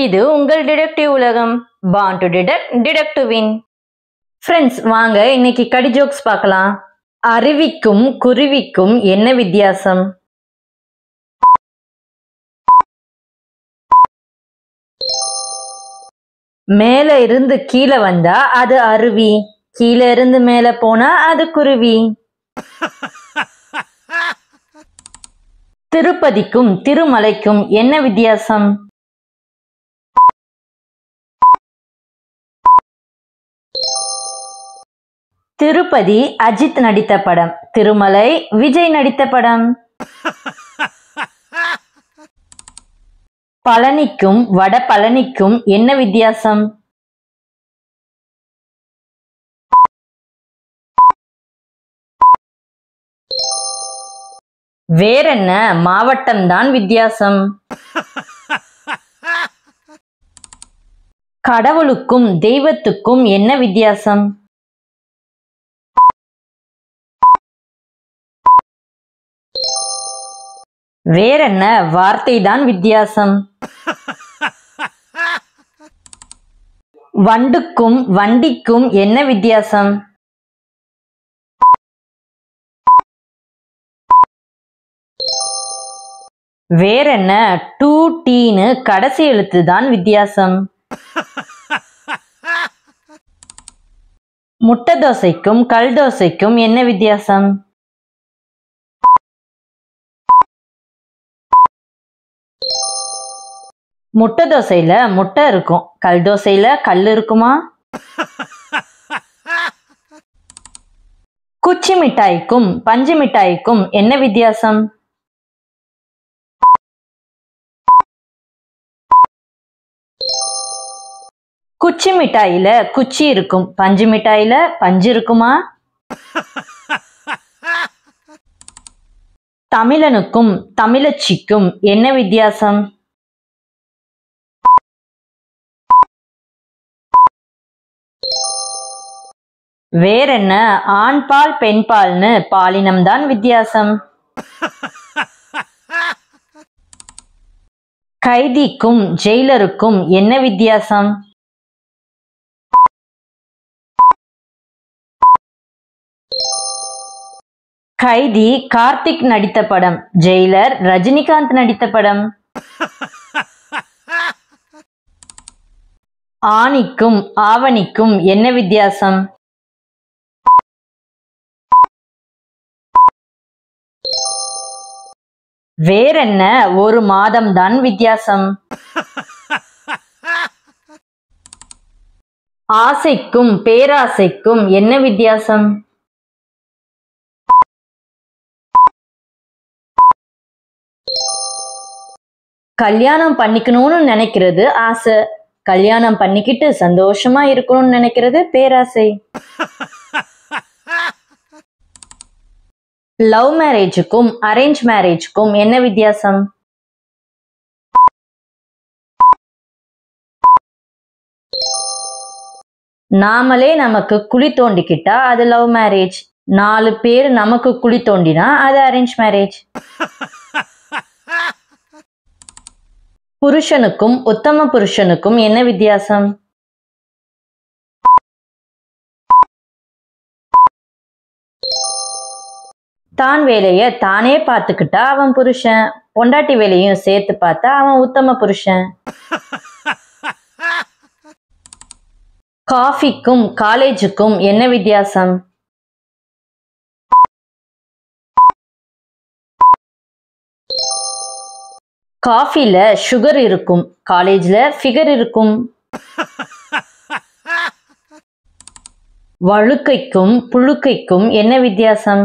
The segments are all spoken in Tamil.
இது உங்கள் டிடெக்டிவ் உலகம். Born to detect, detect to win. Friends, வாங்க இன்னைக்கு கடி ஜோக்ஸ் பார்க்கலாம். அருவிக்கும் குருவிக்கும் என்ன வித்தியாசம்? மேல இருந்து கீழே வந்தா அது அருவி, கீழே இருந்து மேல போனா அது குருவி. திருப்பதிக்கும் திருமலைக்கும் என்ன வித்தியாசம்? திருப்பதி அஜித் நடித்த படம், திருமலை விஜய் நடித்த படம். பழனிக்கும் வட பழனிக்கும் என்ன வித்தியாசம்? வேறென்ன, மாவட்டம் தான் வித்தியாசம். கடவுளுக்கும் தெய்வத்துக்கும் என்ன வித்தியாசம்? வேறென்ன, வார்த்தை தான் வித்தியாசம். வண்டுக்கும் வண்டிக்கும் என்ன வித்தியாசம்? வேறென்ன, டூ டீன்னு கடைசி எழுத்து தான் வித்தியாசம். முட்டை தோசைக்கும் கல் தோசைக்கும் என்ன வித்தியாசம்? முட்டை தோசையில முட்டை இருக்கும், கல் தோசையில கல் இருக்குமா? குச்சி மிட்டாய்க்கும் பஞ்சு மிட்டாய்க்கும் என்ன வித்தியாசம்? குச்சி மிட்டாயில குச்சி இருக்கும், பஞ்சு மிட்டாயில பஞ்சு இருக்குமா? தமிழனுக்கும் தமிழச்சிக்கும் என்ன வித்தியாசம்? வேறென்ன, ஆண் பால் பெண் பால்னு பாலினம் தான் வித்தியாசம். கைதிக்கும் ஜெயிலருக்கும் என்ன வித்தியாசம்? கைதி கார்த்திக் நடித்த படம், ஜெயிலர் ரஜினிகாந்த் நடித்த படம். ஆணிக்கும் ஆவணிக்கும் என்ன வித்தியாசம்? வேறென்ன, ஒரு மாதம் தான் வித்தியாசம். ஆசைக்கும் பேராசைக்கும் என்ன வித்தியாசம்? கல்யாணம் பண்ணிக்கணும்னு நினைக்கிறது ஆசை, கல்யாணம் பண்ணிக்கிட்டு சந்தோஷமா இருக்கணும்னு நினைக்கிறது பேராசை. லவ் மேரேஜுக்கும் அரேஞ்ச் மேரேஜுக்கும் என்ன வித்தியாசம்? நாமளே நமக்கு குழி தோண்டிக்கிட்டா அது லவ் மேரேஜ், 4 பேர் நமக்கு குழி தோண்டினா அது அரேஞ்ச் மேரேஜ். புருஷனுக்கும் உத்தம புருஷனுக்கும் என்ன வித்தியாசம்? தான் வேலைய தானே பார்த்துக்கிட்டா அவன் புருஷன், பொண்டாட்டி வேலையும் சேர்த்து பார்த்தா அவன் உத்தம புருஷன். காஃபிக்கும் காலேஜுக்கும் என்ன வித்தியாசம்? காஃபில சுகர் இருக்கும், காலேஜ்ல ஃபிகர் இருக்கும். வழுக்கைக்கும் புழுக்கைக்கும் என்ன வித்தியாசம்?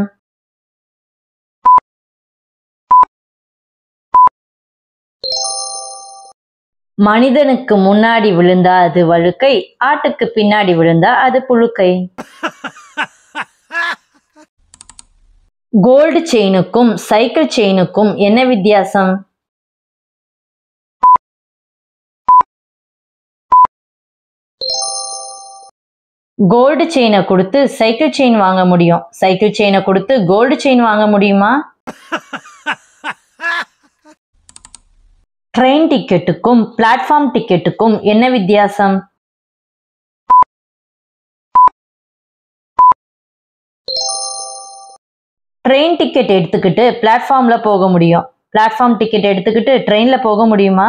மனிதனுக்கு முன்னாடி விழுந்தா அது வழுக்கை, ஆட்டுக்கு பின்னாடி விழுந்தா அது புழுக்கை. கோல்டு செயினுக்கும் சைக்கிள் செயினுக்கும் என்ன வித்தியாசம்? கோல்டு செயினை கொடுத்து சைக்கிள் செயின் வாங்க முடியும், சைக்கிள் செயினை கொடுத்து கோல்டு செயின் வாங்க முடியுமா? ட்ரெயின் டிக்கெட்டுக்கும் பிளாட்ஃபார்ம் டிக்கெட்டுக்கும் என்ன வித்தியாசம்? ட்ரெயின் டிக்கெட் எடுத்துக்கிட்டு பிளாட்ஃபார்ம்ல போக முடியும். பிளாட்ஃபார்ம் டிக்கெட் எடுத்துக்கிட்டு ட்ரெயின்ல போக முடியுமா?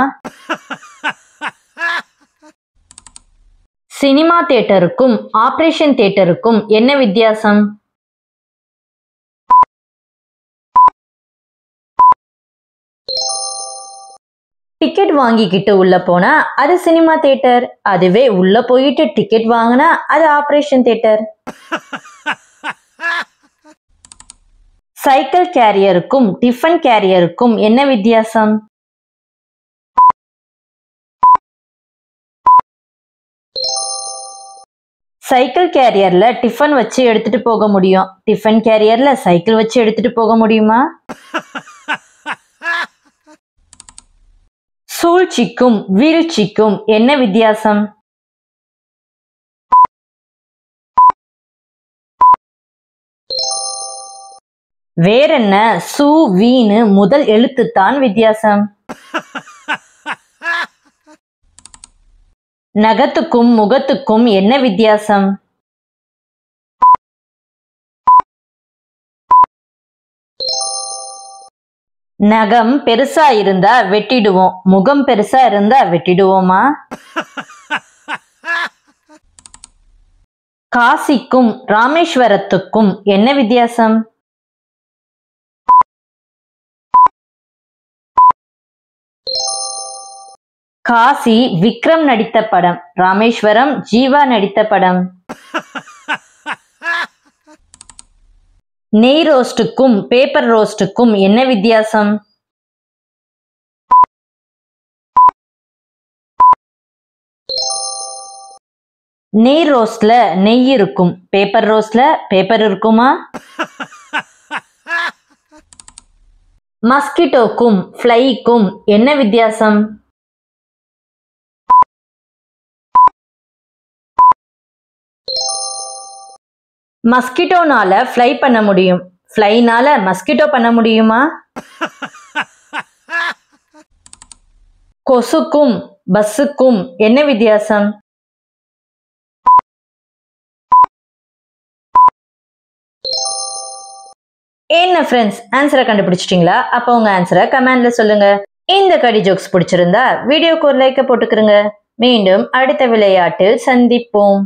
சினிமா தியேட்டருக்கும் ஆபரேஷன் தியேட்டருக்கும் என்ன வித்தியாசம்? டிக்கெட் வாங்கிக்கிட்டு உள்ள போனா அது சினிமா தியேட்டர். அதுவே உள்ள போயிட்டு டிக்கெட் வாங்கினா அது ஆபரேஷன் தியேட்டர். சைக்கிள் கேரியருக்கும் டிஃபன் கேரியருக்கும் என்ன வித்தியாசம்? சைக்கிள் கேரியர்ல டிஃபன் வச்சு எடுத்துட்டு போக முடியும். டிஃபன் கேரியர்ல சைக்கிள் வச்சு எடுத்துட்டு போக முடியுமா? சூழ்ச்சிக்கும் வீழ்ச்சிக்கும் என்ன வித்தியாசம்? வேறென்ன சு வீணு முதல் எழுத்துத்தான் வித்தியாசம். நகத்துக்கும் முகத்துக்கும் என்ன வித்தியாசம்? நகம் பெருசா இருந்தா வெட்டிடுவோம், முகம் பெருசா இருந்தா வெட்டிடுவோமா? காசிக்கும் ராமேஸ்வரத்துக்கும் என்ன வித்தியாசம்? காசி விக்ரம் நடித்த படம், ராமேஸ்வரம் ஜீவா நடித்த படம். நெய் ரோஸ்டுக்கும் பேப்பர் ரோஸ்டுக்கும் என்ன வித்தியாசம்? நெய் ரோஸ்ட்ல நெய் இருக்கும், பேப்பர் ரோஸ்ட்ல பேப்பர் இருக்குமா? மஸ்கிட்டோக்கும் ஃப்ளைக்கும் என்ன வித்தியாசம்? மஸ்கிட்டோனால ஃப்ளை பண்ண முடியும், ஃப்ளைனால மஸ்கிட்டோ பண்ண முடியுமா? கொசுக்கும் பஸ்ஸுக்கும் என்ன வித்தியாசம்? என்ன ஃப்ரெண்ட்ஸ், ஆன்சரை கண்டுபிடிச்சிட்டீங்களா? அப்போ உங்க ஆன்சரை கமெண்ட்ல சொல்லுங்க. இந்த கடி ஜோக்ஸ் பிடிச்சிருந்தா வீடியோக்கு ஒரு லைக்கை போட்டுக்கிறங்க. மீண்டும் அடுத்த விளையாட்டில் சந்திப்போம்.